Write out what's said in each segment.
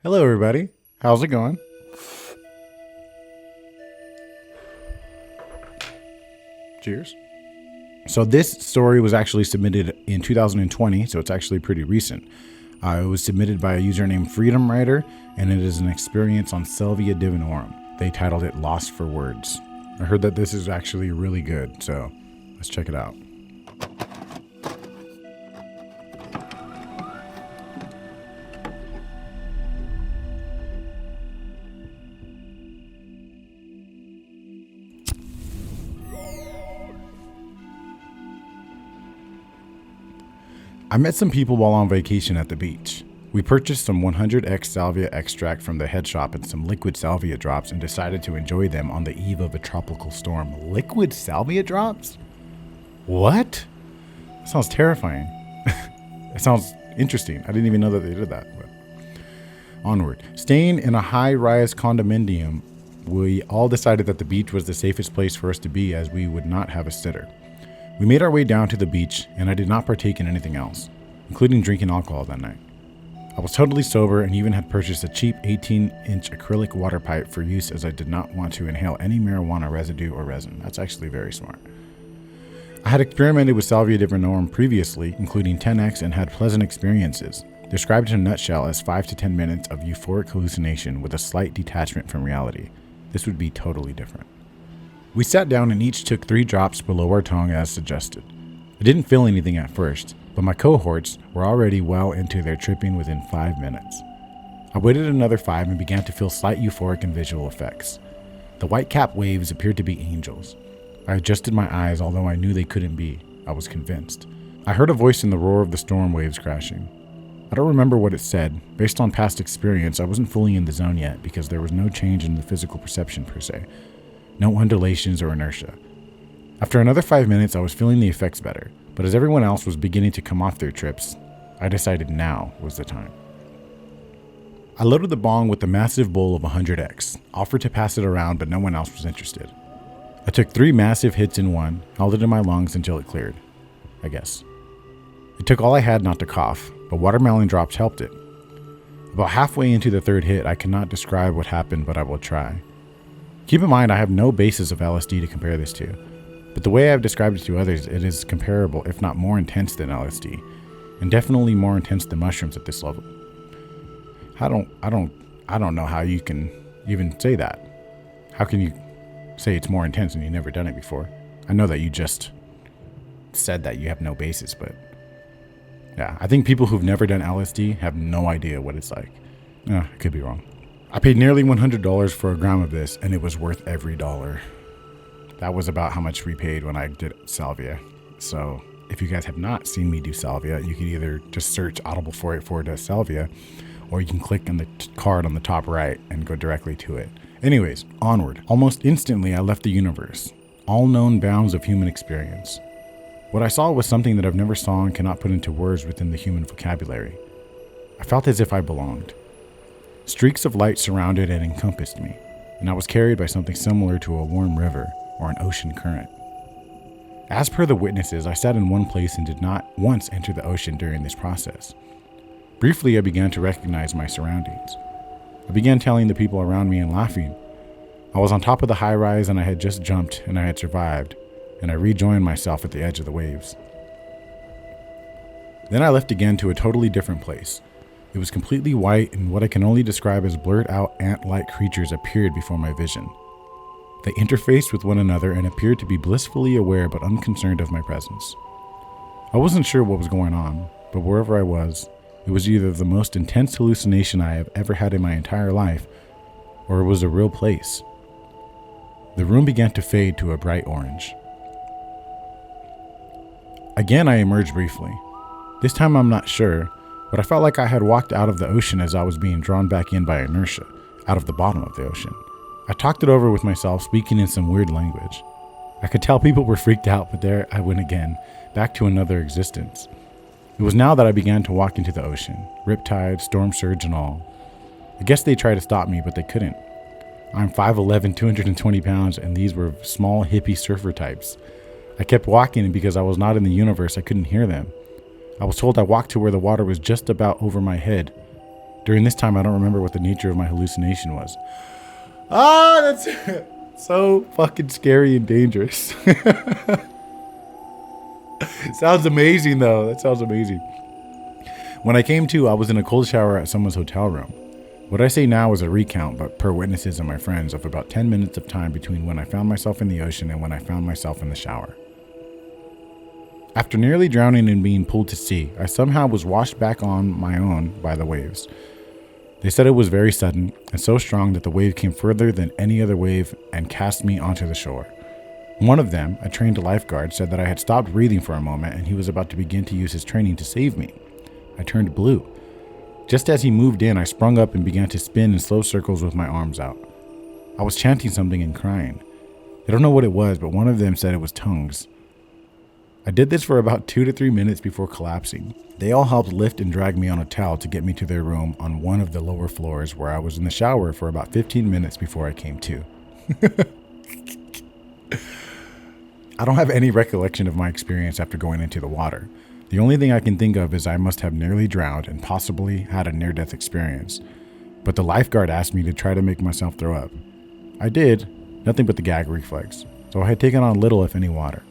Hello, everybody. How's it going? Cheers. So this story was actually submitted in 2020, so it's actually pretty recent. It was submitted by a user named Freedom Writer, and it is an experience on Salvia Divinorum. They titled it Lost for Words. I heard that this is actually really good, so let's check it out. I met some people while on vacation at the beach. We purchased some 100x salvia extract from the head shop and some liquid salvia drops and decided to enjoy them on the eve of a tropical storm. Liquid salvia drops? What? That sounds terrifying. It sounds interesting. I didn't even know that they did that. But onward. Staying in a high-rise condominium, we all decided that the beach was the safest place for us to be as we would not have a sitter. We made our way down to the beach, and I did not partake in anything else, including drinking alcohol that night. I was totally sober and even had purchased a cheap 18-inch acrylic water pipe for use as I did not want to inhale any marijuana residue or resin. That's actually very smart. I had experimented with Salvia Divinorum previously, including 10x, and had pleasant experiences, described in a nutshell as 5 to 10 minutes of euphoric hallucination with a slight detachment from reality. This would be totally different. We sat down and each took 3 drops below our tongue as suggested. I didn't feel anything at first, but my cohorts were already well into their tripping within 5 minutes. I waited another 5 and began to feel slight euphoric and visual effects. The white cap waves appeared to be angels. I adjusted my eyes, although I knew they couldn't be. I was convinced. I heard a voice in the roar of the storm waves crashing. I don't remember what it said. Based on past experience, I wasn't fully in the zone yet because there was no change in the physical perception per se. No undulations or inertia. After another 5 minutes, I was feeling the effects better, but as everyone else was beginning to come off their trips, I decided now was the time. I loaded the bong with the massive bowl of 100x, offered to pass it around, but no one else was interested. I took 3 massive hits in one, held it in my lungs until it cleared, I guess. It took all I had not to cough, but watermelon drops helped it. About halfway into the 3rd hit, I cannot describe what happened, but I will try. Keep in mind, I have no basis of LSD to compare this to, but the way I've described it to others, it is comparable, if not more intense than LSD, and definitely more intense than mushrooms at this level. I don't know how you can even say that. How can you say it's more intense and you've never done it before? I know that you just said that you have no basis, but yeah, I think people who've never done LSD have no idea what it's like. I could be wrong. I paid nearly $100 for a gram of this, and it was worth every dollar. That was about how much we paid when I did Salvia. So if you guys have not seen me do Salvia, you can either just search Audible 484 does Salvia, or you can click on the card on the top right and go directly to it. Anyways, onward. Almost instantly, I left the universe, all known bounds of human experience. What I saw was something that I've never saw and cannot put into words within the human vocabulary. I felt as if I belonged. Streaks of light surrounded and encompassed me, and I was carried by something similar to a warm river or an ocean current. As per the witnesses, I sat in one place and did not once enter the ocean during this process. Briefly, I began to recognize my surroundings. I began telling the people around me and laughing. I was on top of the high rise and I had just jumped and I had survived, and I rejoined myself at the edge of the waves. Then I left again to a totally different place. It was completely white, and what I can only describe as blurred out ant-like creatures appeared before my vision. They interfaced with one another and appeared to be blissfully aware but unconcerned of my presence. I wasn't sure what was going on, but wherever I was, it was either the most intense hallucination I have ever had in my entire life, or it was a real place. The room began to fade to a bright orange. Again, I emerged briefly. This time I'm not sure, but I felt like I had walked out of the ocean as I was being drawn back in by inertia, out of the bottom of the ocean. I talked it over with myself, speaking in some weird language. I could tell people were freaked out, but there I went again, back to another existence. It was now that I began to walk into the ocean, riptide, storm surge and all. I guess they tried to stop me, but they couldn't. I'm 5'11", 220 pounds, and these were small hippie surfer types. I kept walking, and because I was not in the universe, I couldn't hear them. I was told I walked to where the water was just about over my head. During this time, I don't remember what the nature of my hallucination was. Ah, that's so fucking scary and dangerous. Sounds amazing, though. That sounds amazing. When I came to, I was in a cold shower at someone's hotel room. What I say now is a recount, but per witnesses and my friends, of about 10 minutes of time between when I found myself in the ocean and when I found myself in the shower. After nearly drowning and being pulled to sea, I somehow was washed back on my own by the waves. They said it was very sudden and so strong that the wave came further than any other wave and cast me onto the shore. One of them, a trained lifeguard, said that I had stopped breathing for a moment and he was about to begin to use his training to save me. I turned blue. Just as he moved in, I sprung up and began to spin in slow circles with my arms out. I was chanting something and crying. I don't know what it was, but one of them said it was tongues. I did this for about 2 to 3 minutes before collapsing. They all helped lift and drag me on a towel to get me to their room on one of the lower floors, where I was in the shower for about 15 minutes before I came to. I don't have any recollection of my experience after going into the water. The only thing I can think of is I must have nearly drowned and possibly had a near-death experience. But the lifeguard asked me to try to make myself throw up. I did, nothing but the gag reflex, so I had taken on little if any water.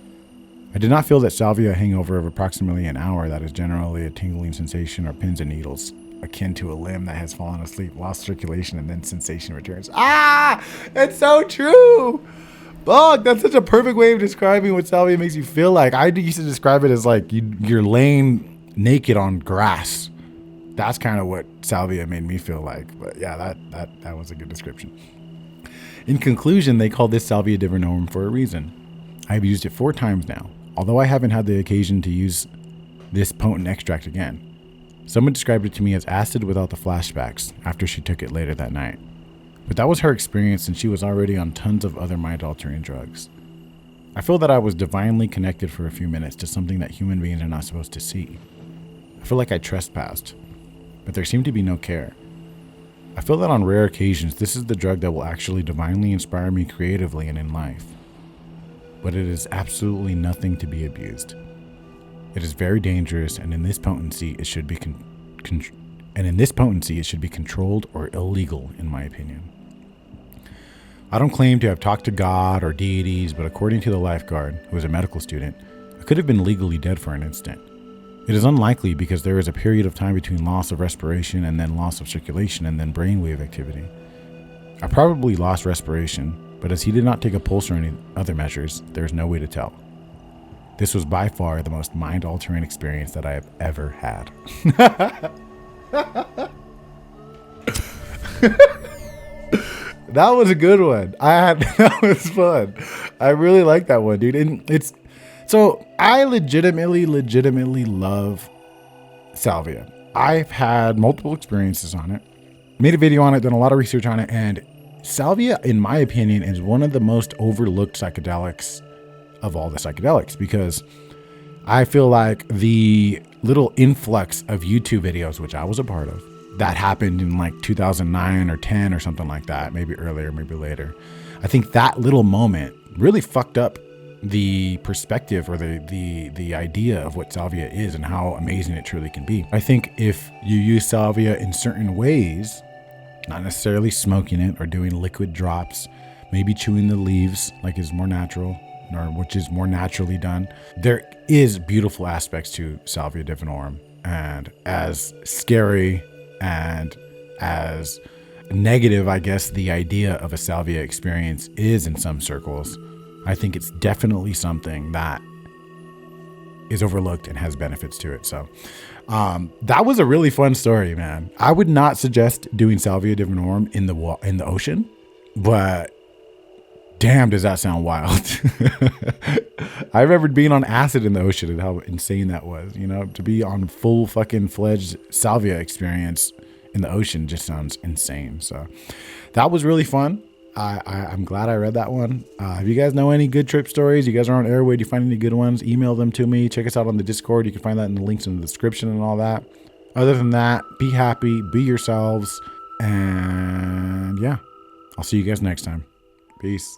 I did not feel that salvia hangover of approximately an hour that is generally a tingling sensation or pins and needles, akin to a limb that has fallen asleep, lost circulation, and then sensation returns. Ah! That's so true! Fuck, that's such a perfect way of describing what salvia makes you feel like. I used to describe it as like you're laying naked on grass. That's kind of what salvia made me feel like. But yeah, that was a good description. In conclusion, they call this Salvia Divinorum for a reason. I've used it 4 times now, although I haven't had the occasion to use this potent extract again. Someone described it to me as acid without the flashbacks after she took it later that night. But that was her experience, and she was already on tons of other mind-altering drugs. I feel that I was divinely connected for a few minutes to something that human beings are not supposed to see. I feel like I trespassed, but there seemed to be no care. I feel that on rare occasions, this is the drug that will actually divinely inspire me creatively and in life. But it is absolutely nothing to be abused. It is very dangerous, and in this potency, it should be controlled or illegal, in my opinion. I don't claim to have talked to God or deities, but according to the lifeguard, who was a medical student, I could have been legally dead for an instant. It is unlikely because there is a period of time between loss of respiration and then loss of circulation and then brainwave activity. I probably lost respiration, but as he did not take a pulse or any other measures, there is no way to tell. This was by far the most mind-altering experience that I have ever had. That was a good one. That was fun. I really like that one, dude. And so I legitimately love salvia. I've had multiple experiences on it, made a video on it, done a lot of research on it, and salvia, in my opinion, is one of the most overlooked psychedelics of all the psychedelics, because I feel like the little influx of YouTube videos, which I was a part of, that happened in like 2009 or 10 or something like that, maybe earlier, maybe later. I think that little moment really fucked up the perspective or the idea of what salvia is and how amazing it truly can be. I think if you use salvia in certain ways, not necessarily smoking it or doing liquid drops, maybe chewing the leaves like is more natural, or which is more naturally done, there is beautiful aspects to Salvia Divinorum. And as scary and as negative, I guess, the idea of a salvia experience is in some circles, I think it's definitely something that is overlooked and has benefits to it. So that was a really fun story, man. I would not suggest doing Salvia Divinorum in the ocean, but damn, does that sound wild. I remember being on acid in the ocean and how insane that was. You know, to be on full fucking fledged salvia experience in the ocean just sounds insane. So that was really fun. I'm glad I read that one. If you guys know any good trip stories, you guys are on Airway, do you find any good ones, email them to me. Check us out on the Discord. You can find that in the links in the description and all that. Other than that, be happy, be yourselves. And yeah, I'll see you guys next time. Peace.